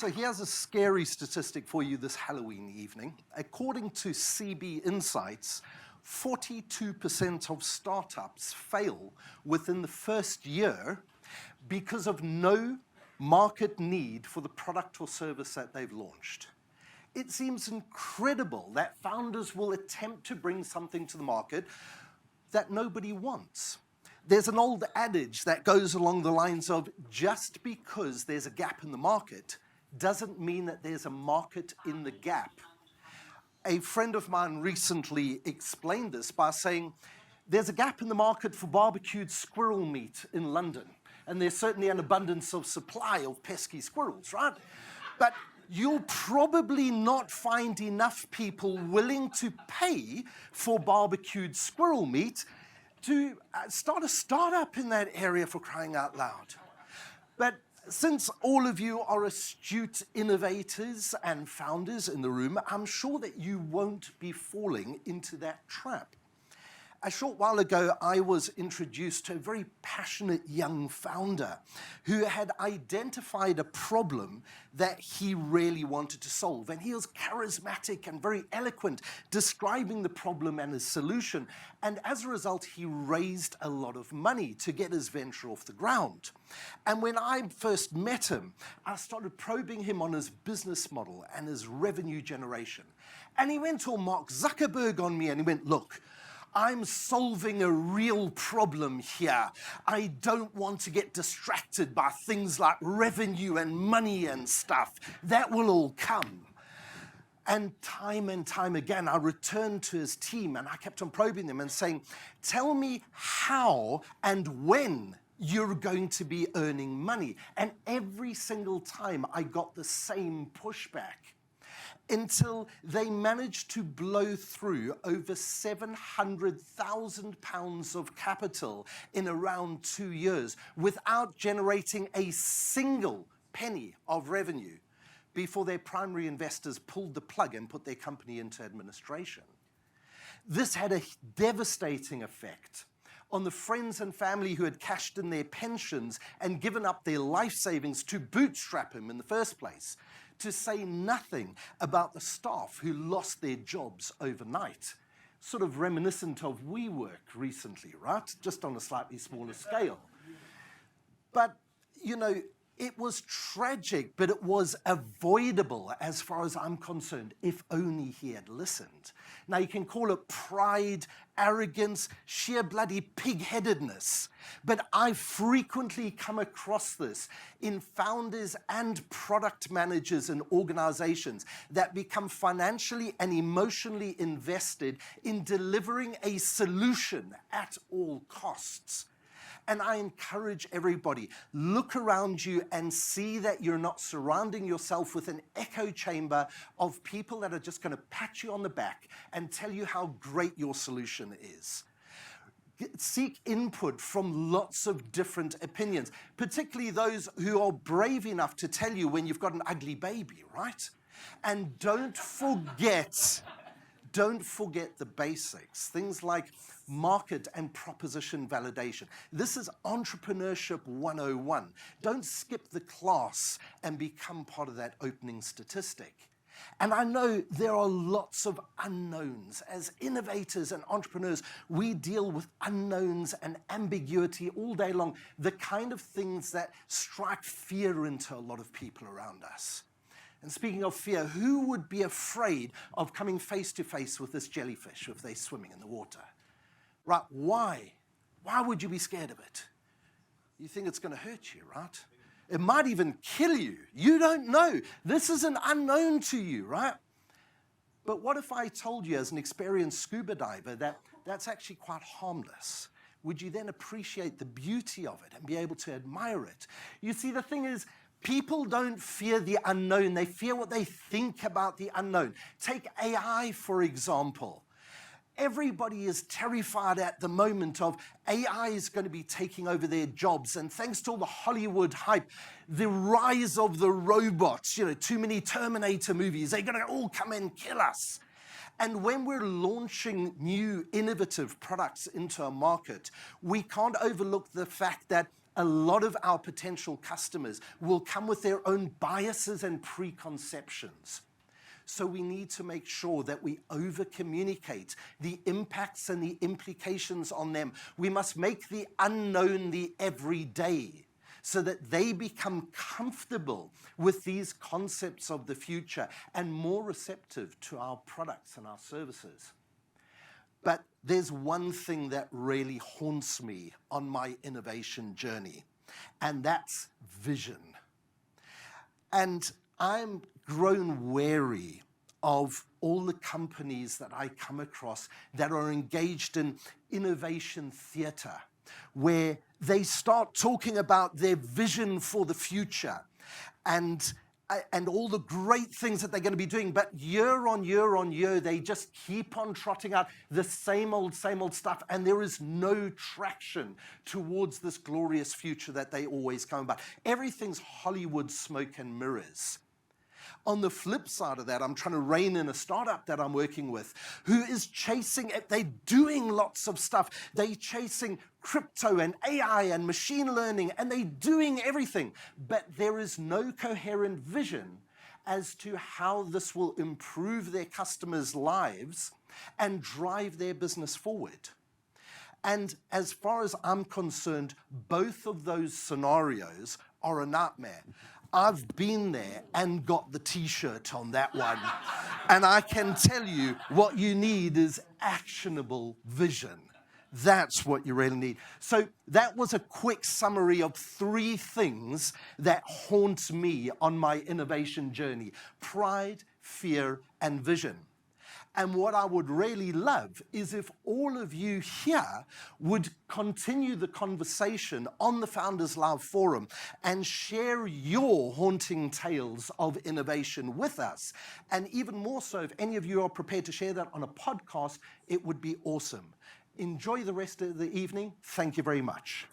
So here's a scary statistic for you this Halloween evening. According to CB Insights, 42% of startups fail within the first year because of no market need for the product or service that they've launched. It seems incredible that founders will attempt to bring something to the market that nobody wants. There's an old adage that goes along the lines of, just because there's a gap in the market doesn't mean that there's a market in the gap. A friend of mine recently explained this by saying, there's a gap in the market for barbecued squirrel meat in London, and there's certainly an abundance of supply of pesky squirrels, right? But you'll probably not find enough people willing to pay for barbecued squirrel meat to start a startup in that area, for crying out loud. But since all of you are astute innovators and founders in the room, I'm sure that you won't be falling into that trap. A short while ago, I was introduced to a very passionate young founder who had identified a problem that he really wanted to solve. And he was charismatic and very eloquent, describing the problem and his solution. And as a result, he raised a lot of money to get his venture off the ground. And when I first met him, I started probing him on his business model and his revenue generation. And he went all Mark Zuckerberg on me, and he went, look, I'm solving a real problem here. I don't want to get distracted by things like revenue and money and stuff. That will all come. And time again, I returned to his team and I kept on probing them and saying, tell me how and when you're going to be earning money. And every single time I got the same pushback, until they managed to blow through over £700,000 of capital in around 2 years without generating a single penny of revenue before their primary investors pulled the plug and put their company into administration. This had a devastating effect on the friends and family who had cashed in their pensions and given up their life savings to bootstrap him in the first place, to say nothing about the staff who lost their jobs overnight. Sort of reminiscent of WeWork recently, right? Just on a slightly smaller scale. But, you know, it was tragic, but it was avoidable as far as I'm concerned, if only he had listened. Now, you can call it pride, arrogance, sheer bloody pig-headedness, but I frequently come across this in founders and product managers in organizations that become financially and emotionally invested in delivering a solution at all costs. And I encourage everybody, look around you and see that you're not surrounding yourself with an echo chamber of people that are just going to pat you on the back and tell you how great your solution is. Seek input from lots of different opinions, particularly those who are brave enough to tell you when you've got an ugly baby, right? And don't forget the basics, things like market and proposition validation. This is entrepreneurship 101. Don't skip the class and become part of that opening statistic. And I know there are lots of unknowns. As innovators and entrepreneurs, we deal with unknowns and ambiguity all day long, the kind of things that strike fear into a lot of people around us. And speaking of fear, who would be afraid of coming face to face with this jellyfish if they're swimming in the water? Right, why? Why would you be scared of it? You think it's going to hurt you, right? It might even kill you. You don't know. This is an unknown to you, right? But what if I told you as an experienced scuba diver that that's actually quite harmless? Would you then appreciate the beauty of it and be able to admire it? You see, the thing is, people don't fear the unknown. They fear what they think about the unknown. Take AI, for example. Everybody is terrified at the moment of AI is going to be taking over their jobs. And thanks to all the Hollywood hype, the rise of the robots, you know, too many Terminator movies, they're going to all come and kill us. And when we're launching new innovative products into a market, we can't overlook the fact that a lot of our potential customers will come with their own biases and preconceptions. So we need to make sure that we over-communicate the impacts and the implications on them. We must make the unknown the everyday so that they become comfortable with these concepts of the future and more receptive to our products and our services. But there's one thing that really haunts me on my innovation journey, and that's vision. And I'm grown wary of all the companies that I come across that are engaged in innovation theater, where they start talking about their vision for the future and all the great things that they're going to be doing, but year on year on year, they just keep on trotting out the same old stuff, and there is no traction towards this glorious future that they always come about. Everything's Hollywood smoke and mirrors. On the flip side of that, I'm trying to rein in a startup that I'm working with who is chasing it. They're doing lots of stuff. They're chasing crypto and AI and machine learning, and they're doing everything. But there is no coherent vision as to how this will improve their customers' lives and drive their business forward. And as far as I'm concerned, both of those scenarios are a nightmare. I've been there and got the t-shirt on that one. And I can tell you what you need is actionable vision. That's what you really need. So that was a quick summary of 3 things that haunt me on my innovation journey: pride, fear, and vision. And what I would really love is if all of you here would continue the conversation on the Founders Live Forum and share your haunting tales of innovation with us. And even more so, if any of you are prepared to share that on a podcast, it would be awesome. Enjoy the rest of the evening. Thank you very much.